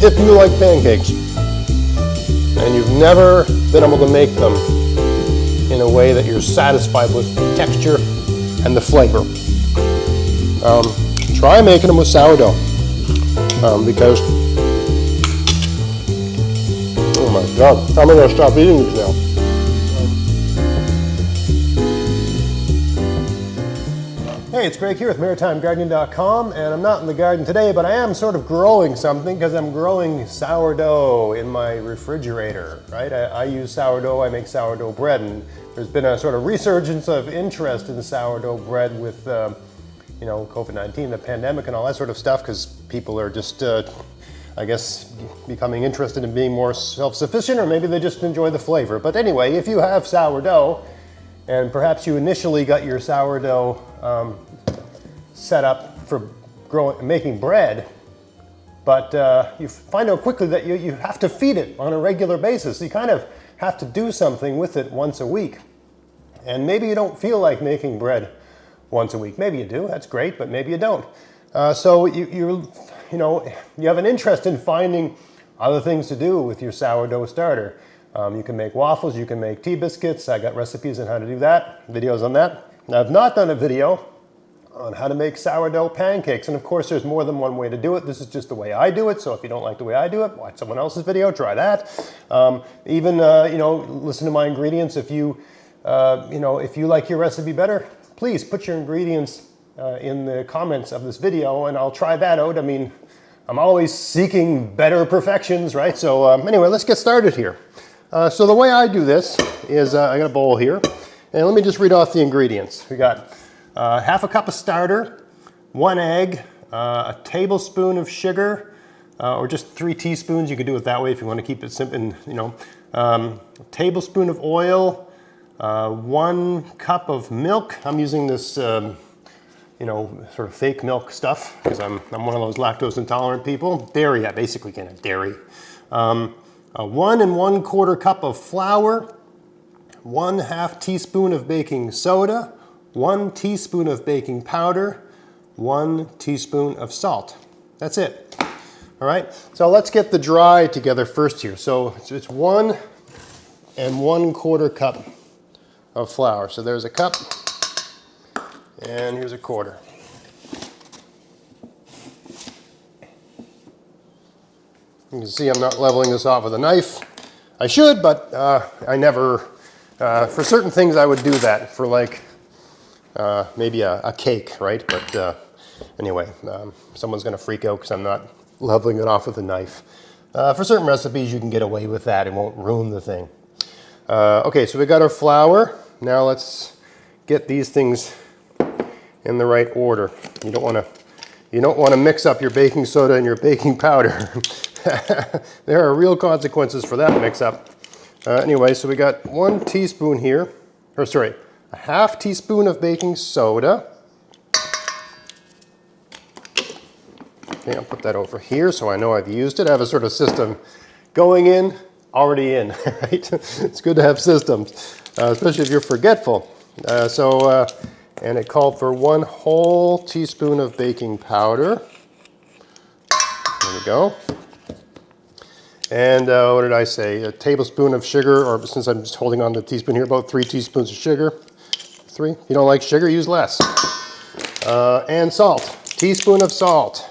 if you like pancakes and you've never been able to make them in a way that you're satisfied with the texture and the flavor, try making them with sourdough, because, oh my God, I'm going to stop eating these now. Hey, it's Greg here with MaritimeGardening.com, and I'm not in the garden today, but I am sort of growing something because I'm growing sourdough in my refrigerator, right? I use sourdough, I make sourdough bread, and there's been a sort of resurgence of interest in sourdough bread with, you know, COVID-19, the pandemic and all that sort of stuff, because people are just, I guess, becoming interested in being more self-sufficient, or maybe they just enjoy the flavor. But anyway, if you have sourdough, and perhaps you initially got your sourdough set up for making bread, but you find out quickly that you have to feed it on a regular basis. You kind of have to do something with it once a week. And maybe you don't feel like making bread once a week. Maybe you do, that's great, but maybe you don't. So you have an interest in finding other things to do with your sourdough starter. You can make waffles, you can make tea biscuits. I got recipes on how to do that, videos on that. Now, I've not done a video on how to make sourdough pancakes, and of course there's more than one way to do it. This is just the way I do it, so if you don't like the way I do it, watch someone else's video, try that. Listen to my ingredients. If you like your recipe better, please put your ingredients in the comments of this video, and I'll try that out. I mean, I'm always seeking better perfections, right? So anyway, let's get started here. So the way I do this is I got a bowl here, and let me just read off the ingredients. We got half a cup of starter, 1 egg, a tablespoon of sugar, or just 3 teaspoons. You can do it that way if you want to keep it simple. A tablespoon of oil, 1 cup of milk. I'm using this, sort of fake milk stuff because I'm one of those lactose intolerant people. Dairy, yeah, basically can't have dairy. 1 1/4 cup of flour, 1/2 teaspoon of baking soda, 1 teaspoon of baking powder, 1 teaspoon of salt. That's it. All right, so let's get the dry together first here. So it's 1 1/4 cup of flour. So there's a cup, and here's a quarter. You can see I'm not leveling this off with a knife. I should, but I never, for certain things I would do that, for like maybe a cake, right? But anyway, someone's gonna freak out because I'm not leveling it off with a knife. For certain recipes you can get away with that, it won't ruin the thing. Okay, so we got our flour. Now let's get these things in the right order. You don't want to mix up your baking soda and your baking powder. There are real consequences for that mix-up. Anyway, so we got 1 teaspoon here, a 1/2 teaspoon of baking soda. Okay, I'll put that over here so I know I've used it. I have a sort of system going in, already in, right? It's good to have systems, especially if you're forgetful. And it called for 1 whole teaspoon of baking powder. There we go. And what did I say? A tablespoon of sugar, or since I'm just holding on to the teaspoon here, about 3 teaspoons of sugar. 3. If you don't like sugar, use less. And salt. Teaspoon of salt.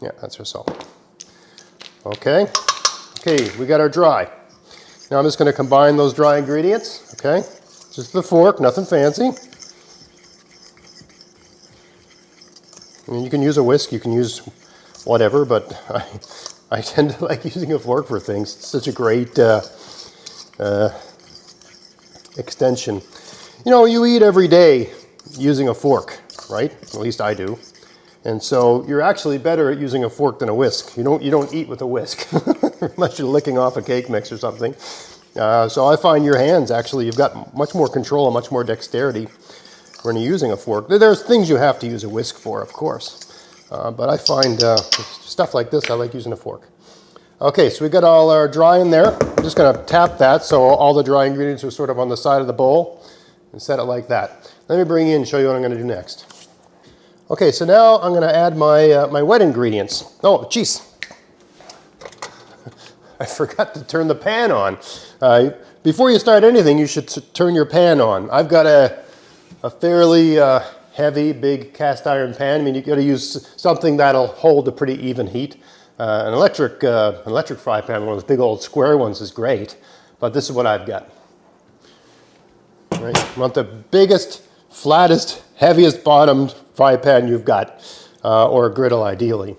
Yeah, that's our salt. Okay. Okay, we got our dry. Now I'm just going to combine those dry ingredients. Okay, just the fork, nothing fancy. I mean, you can use a whisk, you can use whatever, but I tend to like using a fork for things. It's such a great extension. You know, you eat every day using a fork, right? At least I do. And so you're actually better at using a fork than a whisk. You don't eat with a whisk unless you're licking off a cake mix or something. So I find your hands, actually, you've got much more control and much more dexterity when you're using a fork. There's things you have to use a whisk for, of course. But I find stuff like this, I like using a fork. Okay, so we got all our dry in there. I'm just gonna tap that so all the dry ingredients are sort of on the side of the bowl and set it like that. Let me bring you in and show you what I'm gonna do next. Okay, so now I'm going to add my, my wet ingredients. Oh, geez. I forgot to turn the pan on. Before you start anything, you should turn your pan on. I've got a fairly heavy, big cast iron pan. I mean, you've got to use something that'll hold a pretty even heat. An electric fry pan, one of those big old square ones, is great, but this is what I've got. Right? You want the biggest, flattest, heaviest bottomed fry pan you've got, or a griddle ideally.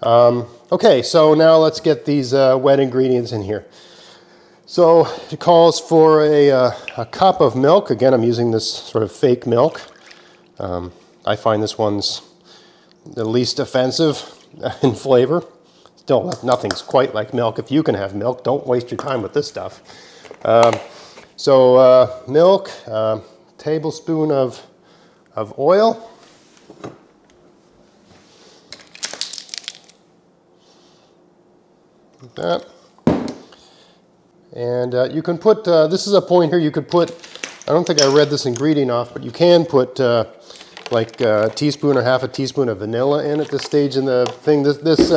Okay, so now let's get these wet ingredients in here. So it calls for a cup of milk. Again, I'm using this sort of fake milk. I find this one's the least offensive in flavor. Still, nothing's quite like milk. If you can have milk, don't waste your time with this stuff. Milk, tablespoon of oil. Like that. And you can put, this is a point here, you could put, I don't think I read this ingredient off, but you can put like a teaspoon or half a teaspoon of vanilla in at this stage in the thing. This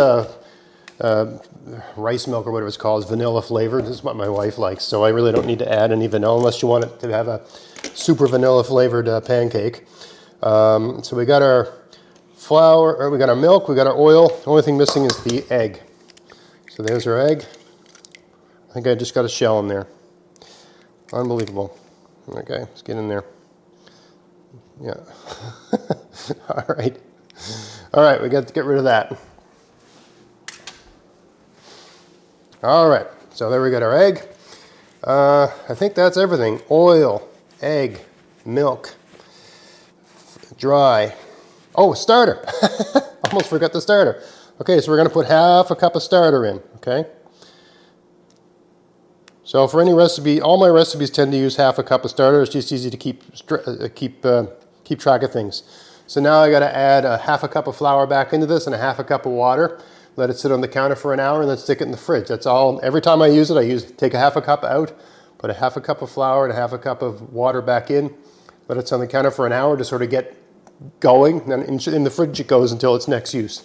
rice milk or whatever it's called is vanilla flavored. This is what my wife likes, so I really don't need to add any vanilla unless you want it to have a super vanilla flavored pancake. So we got our flour, or we got our milk, we got our oil. The only thing missing is the egg. So there's our egg. I think I just got a shell in there. Unbelievable. Okay, let's get in there. Yeah. All right. All right, we got to get rid of that. All right, so there we got our egg. I think that's everything. Oil, egg, milk, dry. Oh, starter. Almost forgot the starter. Okay, so we're going to put half a cup of starter in, okay? So for any recipe, all my recipes tend to use half a cup of starter. It's just easy to keep track of things. So now I got to add a half a cup of flour back into this and a half a cup of water. Let it sit on the counter for an hour and then stick it in the fridge. That's all. Every time I use it, take a half a cup out, put a half a cup of flour and a half a cup of water back in. Let it sit on the counter for an hour to sort of get going. Then in the fridge it goes until its next use.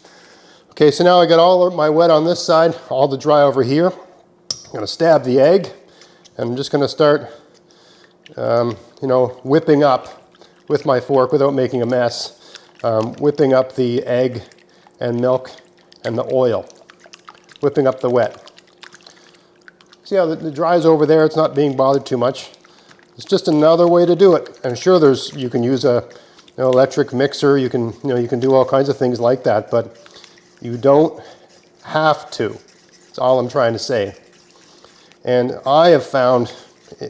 Okay, so now I got all of my wet on this side, all the dry over here. I'm going to stab the egg, and I'm just going to start, whipping up with my fork without making a mess, whipping up the egg and milk and the oil, whipping up the wet. See how the dry is over there? It's not being bothered too much. It's just another way to do it. I'm sure you can use a electric mixer. You can do all kinds of things like that, but you don't have to. That's all I'm trying to say. And I have found,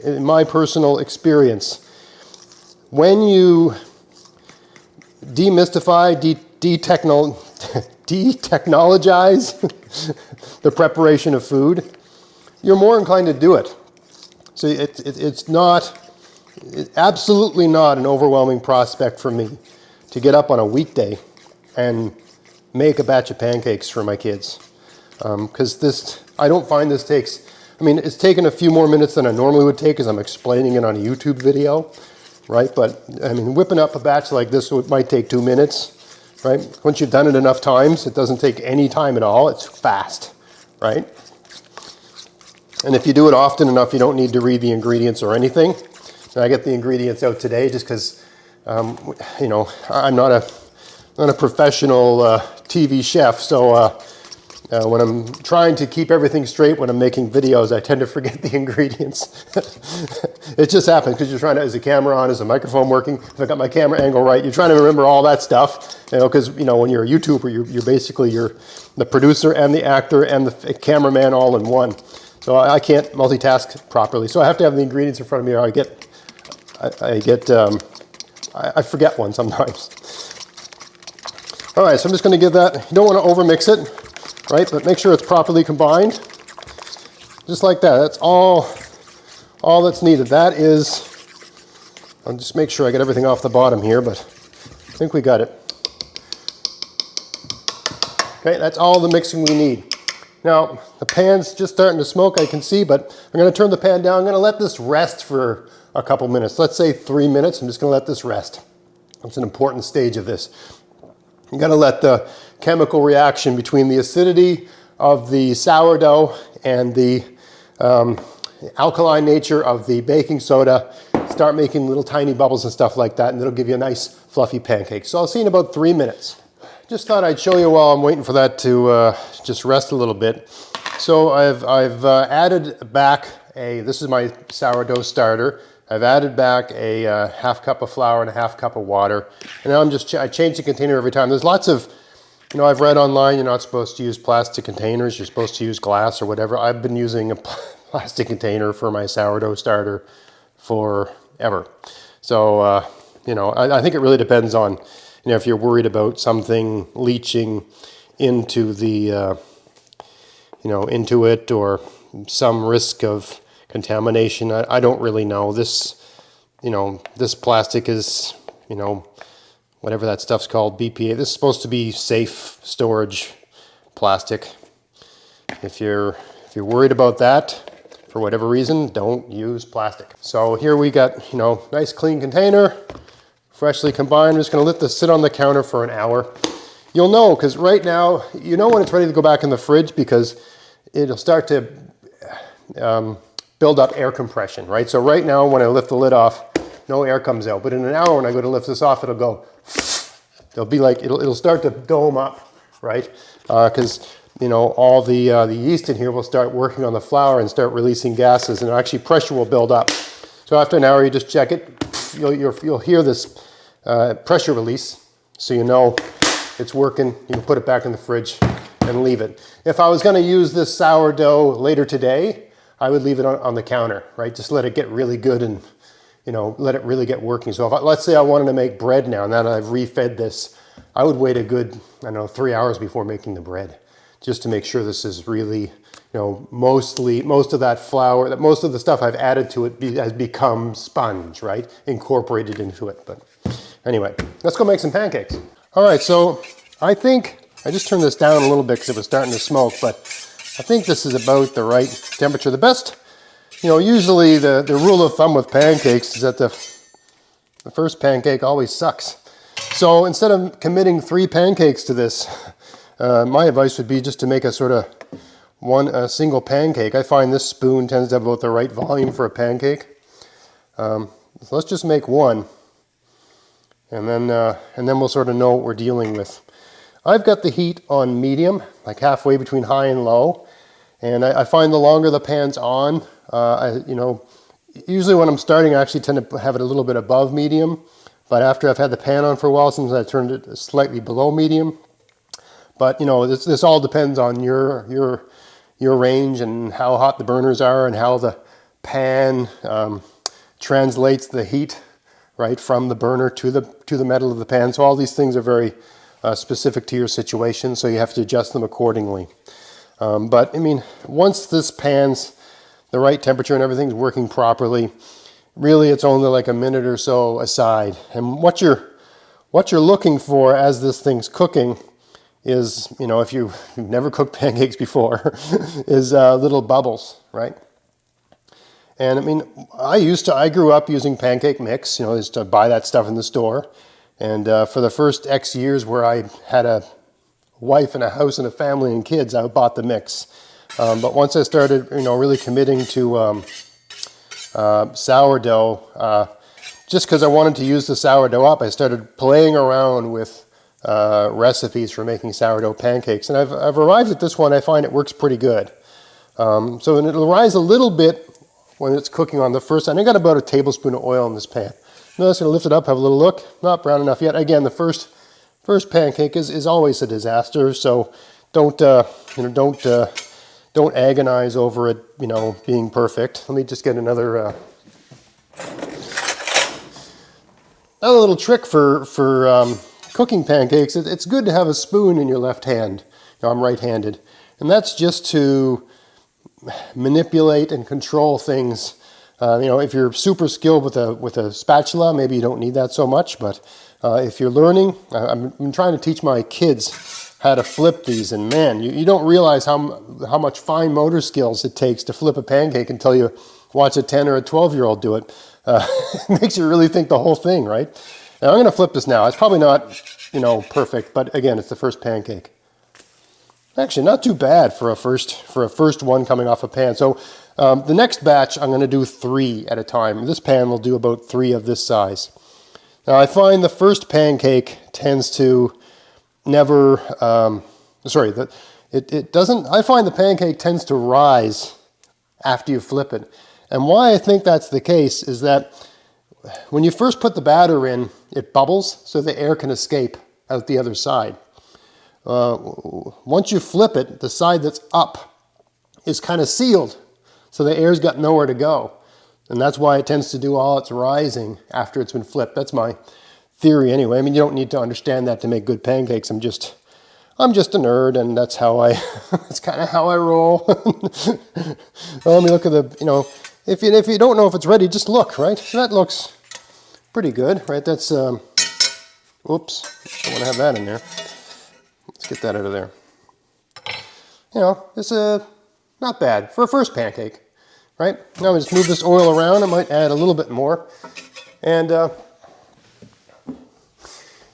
in my personal experience, when you demystify, detechnologize the preparation of food, you're more inclined to do it. So it's absolutely not an overwhelming prospect for me to get up on a weekday and make a batch of pancakes for my kids. Because I don't find this takes, it's taken a few more minutes than I normally would take because I'm explaining it on a YouTube video, right? But, whipping up a batch like this might take 2 minutes, right? Once you've done it enough times, it doesn't take any time at all. It's fast, right? And if you do it often enough, you don't need to read the ingredients or anything. And I get the ingredients out today just because, I'm not a professional TV chef, so when I'm trying to keep everything straight when I'm making videos, I tend to forget the ingredients. It just happens because you're trying to, is the camera on, is the microphone working, if I got my camera angle right, you're trying to remember all that stuff, because when you're a YouTuber, you're basically the producer and the actor and the cameraman all in one. So I can't multitask properly. So I have to have the ingredients in front of me, or I forget one sometimes. All right, so I'm just going to give that, you don't want to overmix it, right? But make sure it's properly combined. Just like that. That's all that's needed. That is, I'll just make sure I get everything off the bottom here, but I think we got it. Okay, that's all the mixing we need. Now, the pan's just starting to smoke, I can see, but I'm going to turn the pan down. I'm going to let this rest for a couple minutes. Let's say 3 minutes. I'm just going to let this rest. It's an important stage of this. You got to let the chemical reaction between the acidity of the sourdough and the alkaline nature of the baking soda start making little tiny bubbles and stuff like that, and it'll give you a nice fluffy pancake. So I'll see you in about 3 minutes. Just thought I'd show you while I'm waiting for that to just rest a little bit. So I've added back this is my sourdough starter. I've added back a half cup of flour and a half cup of water. And now I change the container every time. There's lots of, I've read online you're not supposed to use plastic containers. You're supposed to use glass or whatever. I've been using a plastic container for my sourdough starter forever. So, I think it really depends on, if you're worried about something leaching into the, into it, or some risk of contamination. I don't really know. This plastic is, whatever that stuff's called, BPA. This is supposed to be safe storage plastic. If you're worried about that, for whatever reason, don't use plastic. So here we got, nice clean container, freshly combined. I'm just gonna let this sit on the counter for an hour. You'll know, because right now, when it's ready to go back in the fridge, because it'll start to build up air compression, right? So right now, when I lift the lid off, no air comes out. But in an hour, when I go to lift this off, it'll go, it'll be like, it'll start to dome up, right? Because all the yeast in here will start working on the flour and start releasing gases, and actually pressure will build up. So after an hour, you just check it. You'll hear this pressure release, so you know it's working. You can put it back in the fridge and leave it. If I was going to use this sourdough later today, I would leave it on the counter, right? Just let it get really good and, let it really get working. So let's say I wanted to make bread now, that I've refed this, I would wait a good, 3 hours before making the bread, just to make sure this is really, most of that flour, most of the stuff I've added to it has become sponge, right? Incorporated into it. But anyway, let's go make some pancakes. All right, so I think, I just turned this down a little bit because it was starting to smoke, but I think this is about the right temperature. The best, usually the rule of thumb with pancakes is that the first pancake always sucks. So instead of committing 3 pancakes to this, my advice would be just to make a sort of a single pancake. I find this spoon tends to have about the right volume for a pancake. So let's just make one, and then we'll sort of know what we're dealing with. I've got the heat on medium, like halfway between high and low, and I find the longer the pan's on, usually when I'm starting, I actually tend to have it a little bit above medium, but after I've had the pan on for a while, sometimes I turned it slightly below medium. But this all depends on your range and how hot the burners are and how the pan translates the heat, right, from the burner to the metal of the pan. So all these things are very specific to your situation, so you have to adjust them accordingly. But once this pan's the right temperature and everything's working properly, really it's only like a minute or so aside. And what you're looking for as this thing's cooking is, if you've never cooked pancakes before, is little bubbles, right? And I grew up using pancake mix, just to buy that stuff in the store. And for the first X years where I had a wife and a house and a family and kids, I bought the mix. But once I started, really committing to sourdough, just because I wanted to use the sourdough up, I started playing around with recipes for making sourdough pancakes. And I've arrived at this one. I find it works pretty good. So it'll rise a little bit when it's cooking on the first. I got about a tablespoon of oil in this pan. I'm just going to lift it up, have a little look. Not brown enough yet. Again, the first pancake is always a disaster. So don't agonize over it, being perfect. Let me just get another little trick for cooking pancakes. It's good to have a spoon in your left hand. I'm right-handed, and that's just to manipulate and control things. If you're super skilled with a spatula, maybe you don't need that so much. But if you're learning, I'm trying to teach my kids how to flip these, and man, you don't realize how much fine motor skills it takes to flip a pancake until you watch a 10 or a 12-year-old do it. It makes you really think the whole thing, right? Now I'm going to flip this now. It's probably not you know, perfect, but again, it's the first pancake. Actually, not too bad for a first one coming off a pan. So the next batch, I'm going to do 3 at a time. This pan will do about 3 of this size. Now, I find the first pancake tends to never, it doesn't, I find the pancake tends to rise after you flip it. And why I think that's the case is that when you first put the batter in, it bubbles so the air can escape out the other side. Once you flip it, the side that's up is kind of sealed, so the air's got nowhere to go. And that's why it tends to do all its rising after it's been flipped. That's my theory anyway. I mean, you don't need to understand that to make good pancakes. I'm just a nerd, and that's how that's kind of how I roll. Well, let me look at the, you know, if you don't know if it's ready, just look, right? So that looks pretty good, right? That's, oops, don't want to have that in there. Let's get that out of there. You know, it's not bad for a first pancake, right? Now we just move this oil around. I might add a little bit more. And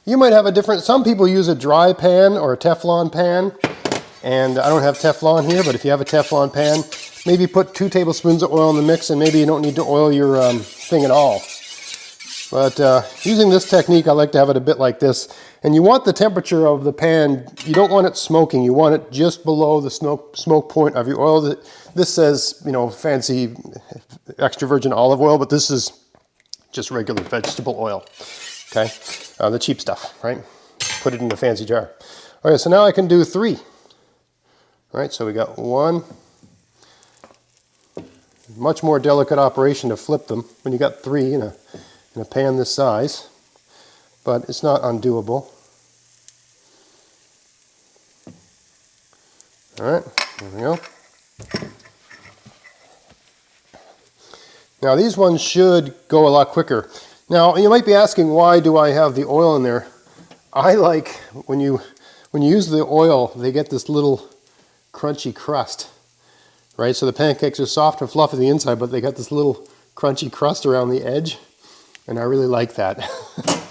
you might have a different, some people use a dry pan or a Teflon pan. And I don't have Teflon here, but if you have a Teflon pan, maybe put 2 tablespoons of oil in the mix, and maybe you don't need to oil your thing at all. But using this technique, I like to have it a bit like this. And you want the temperature of the pan, you don't want it smoking. You want it just below the smoke point of your oil. This says, you know, fancy extra virgin olive oil, but this is just regular vegetable oil, okay? The cheap stuff, right? Put it in a fancy jar. All right, so now I can do 3. All right, so we got 1. Much more delicate operation to flip them when you got 3 in a pan this size, but it's not undoable. All right, there we go. Now these ones should go a lot quicker. Now you might be asking, why do I have the oil in there? I like when you use the oil, they get this little crunchy crust, right? So the pancakes are soft and fluffy on the inside, but they got this little crunchy crust around the edge. And I really like that.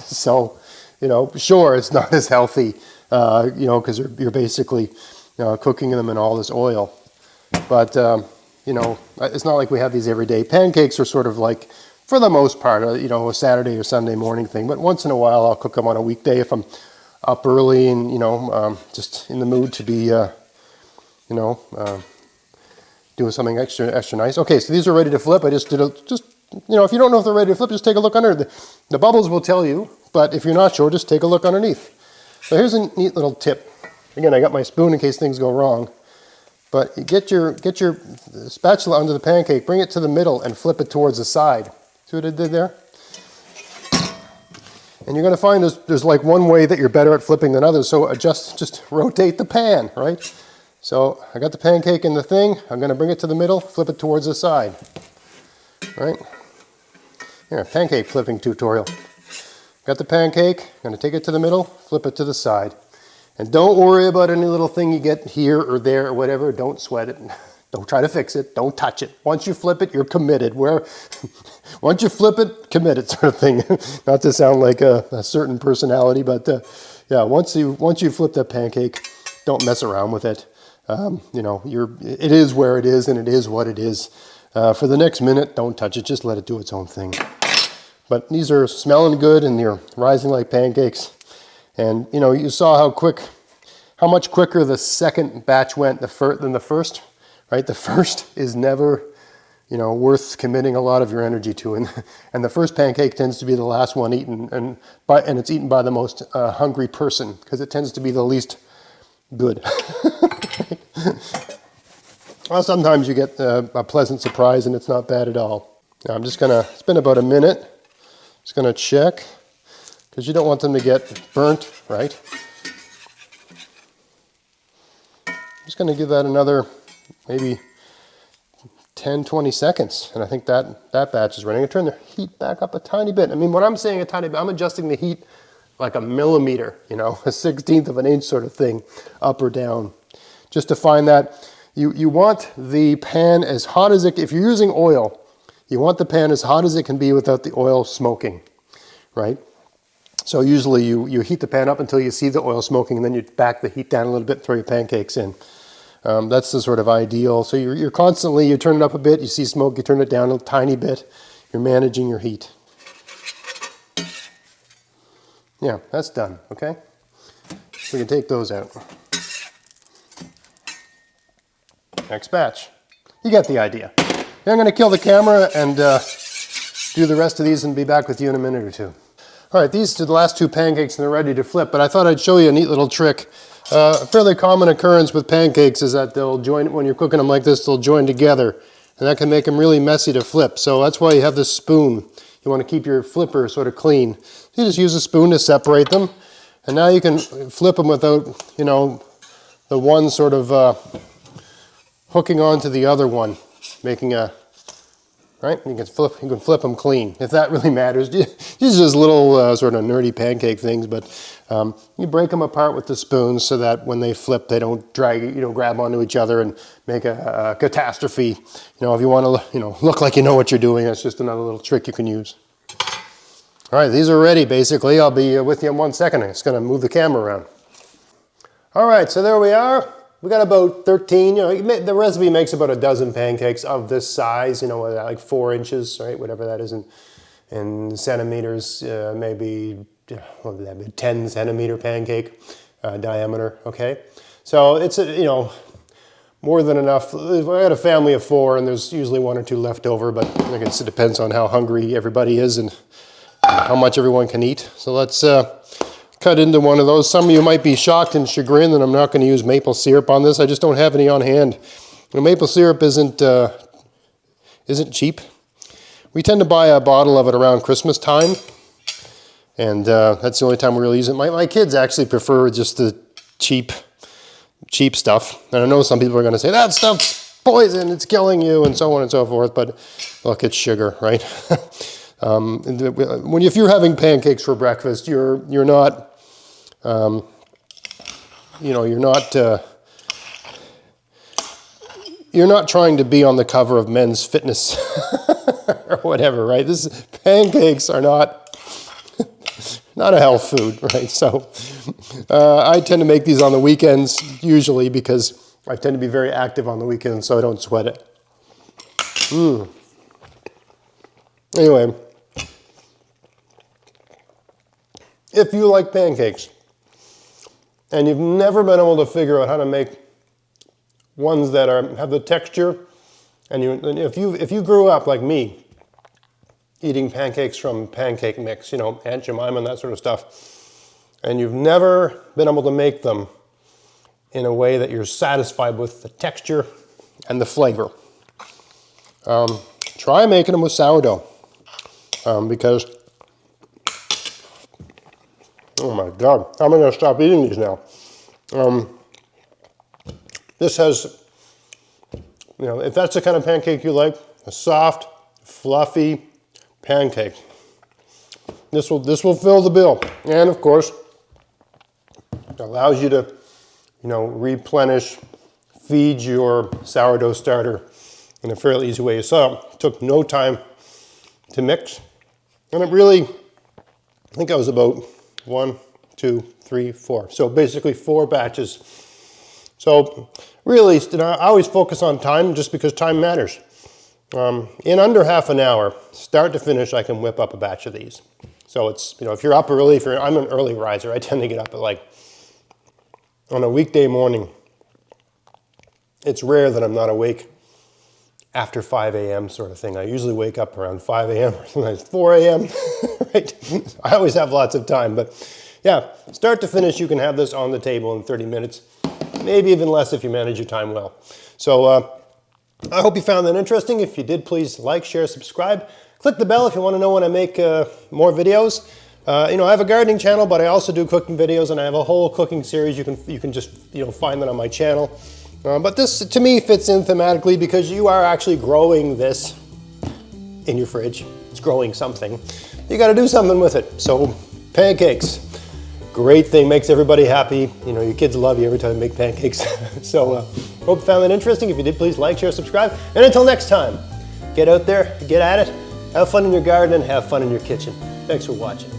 So, you know, sure, it's not as healthy, you know, because you're basically cooking them in all this oil. But, you know, it's not like we have these every day. Pancakes are sort of like, for the most part, you know, a Saturday or Sunday morning thing. But once in a while, I'll cook them on a weekday if I'm up early and, you know, just in the mood to be, you know, doing something extra nice. Okay, so these are ready to flip. I just did you know, if you don't know if they're ready to flip, just take a look under. The bubbles will tell you, but if you're not sure, just take a look underneath. So here's a neat little tip. Again, I got my spoon in case things go wrong. But you get your spatula under the pancake, bring it to the middle, and flip it towards the side. See what I did there? And you're going to find there's like one way that you're better at flipping than others, so just rotate the pan, right? So I got the pancake in the thing. I'm going to bring it to the middle, flip it towards the side, right? Here, pancake flipping tutorial. Got the pancake, I'm going to take it to the middle, flip it to the side. And don't worry about any little thing you get here or there or whatever. Don't sweat it. Don't try to fix it. Don't touch it. Once you flip it, you're committed. Once you flip it, committed sort of thing. Not to sound like a certain personality, but yeah, once you flip that pancake, don't mess around with it. You know, it is where it is, and it is what it is. For the next minute, don't touch it. Just let it do its own thing. But these are smelling good, and they're rising like pancakes. And you know, you saw how much quicker the second batch went than the first, right? The first is never, you know, worth committing a lot of your energy to, and the first pancake tends to be the last one eaten, and it's eaten by the most hungry person because it tends to be the least good. Well, sometimes you get a pleasant surprise, and it's not bad at all. Now I'm just it's been about a minute. Just gonna check, because you don't want them to get burnt, right? I'm just gonna give that another maybe 10, 20 seconds, and I think that batch is running. I turn the heat back up a tiny bit. I mean, when I'm saying a tiny bit, I'm adjusting the heat like a millimeter, you know, a 1/16 of an inch sort of thing, up or down, just to find that you want the pan as hot as if you're using oil, you want the pan as hot as it can be without the oil smoking, right? So usually you heat the pan up until you see the oil smoking, and then you back the heat down a little bit, throw your pancakes in. That's the sort of ideal. So you're constantly, you turn it up a bit, you see smoke, you turn it down a tiny bit. You're managing your heat. Yeah, that's done, okay? We can take those out. Next batch. You get the idea. Okay, I'm going to kill the camera and do the rest of these and be back with you in a minute or two. All right, these are the last 2 pancakes and they're ready to flip, but I thought I'd show you a neat little trick. A fairly common occurrence with pancakes is that they'll join, when you're cooking them like this, they'll join together, and that can make them really messy to flip. So that's why you have this spoon. You want to keep your flipper sort of clean. You just use a spoon to separate them, and now you can flip them without, you know, the one sort of hooking onto the other one, making a, right? You can flip them clean, if that really matters. These are just little sort of nerdy pancake things, but you break them apart with the spoons so that when they flip, they don't drag, you know, grab onto each other and make a catastrophe. You know, if you want to, you know, look like you know what you're doing, that's just another little trick you can use. All right, these are ready, basically. I'll be with you in 1 second. I'm just going to move the camera around. All right, so there we are. We got about 13, you know, the recipe makes about a dozen pancakes of this size, you know, like 4 inches, right, whatever that is in centimeters, maybe, what would that be, 10 centimeter pancake diameter, okay? So it's, you know, more than enough. I got a family of 4 and there's usually 1 or 2 left over, but I guess it depends on how hungry everybody is and how much everyone can eat. So let's cut into one of those. Some of you might be shocked and chagrined that I'm not going to use maple syrup on this. I just don't have any on hand. You know, maple syrup isn't cheap. We tend to buy a bottle of it around Christmas time, and that's the only time we really use it. My kids actually prefer just the cheap stuff. And I know some people are going to say, that stuff's poison, it's killing you, and so on and so forth, but look, it's sugar, right? If you're having pancakes for breakfast, you're not, you know, you're not trying to be on the cover of Men's Fitness or whatever, right? Pancakes are not a health food, right? So I tend to make these on the weekends usually because I tend to be very active on the weekends, so I don't sweat it. Anyway, if you like pancakes and you've never been able to figure out how to make ones that have the texture, and if you grew up like me eating pancakes from pancake mix, you know, Aunt Jemima and that sort of stuff, and you've never been able to make them in a way that you're satisfied with the texture and the flavor, try making them with sourdough, because oh my God, I'm going to stop eating these now. This has, you know, if that's the kind of pancake you like, a soft, fluffy pancake. This will fill the bill. And of course, it allows you to, you know, replenish, feed your sourdough starter in a fairly easy way. You saw it took no time to mix. And it really, I think I was about 1, 2, 3, 4. So basically 4 batches. So really, I always focus on time just because time matters. In under half an hour, start to finish, I can whip up a batch of these. So it's, you know, if you're up early, I'm an early riser. I tend to get up at like, on a weekday morning. It's rare that I'm not awake after 5 a.m. sort of thing. I usually wake up around 5 a.m. or sometimes 4 a.m. Right? I always have lots of time, but yeah, start to finish, you can have this on the table in 30 minutes, maybe even less if you manage your time well. So I hope you found that interesting. If you did, please like, share, subscribe. Click the bell if you want to know when I make more videos. You know, I have a gardening channel, but I also do cooking videos, and I have a whole cooking series. You can just, you know, find that on my channel. But this, to me, fits in thematically because you are actually growing this in your fridge. It's growing something. You got to do something with it. So pancakes, great thing, makes everybody happy. You know, your kids love you every time you make pancakes. So hope you found that interesting. If you did, please like, share, subscribe. And until next time, get out there, get at it, have fun in your garden, and have fun in your kitchen. Thanks for watching.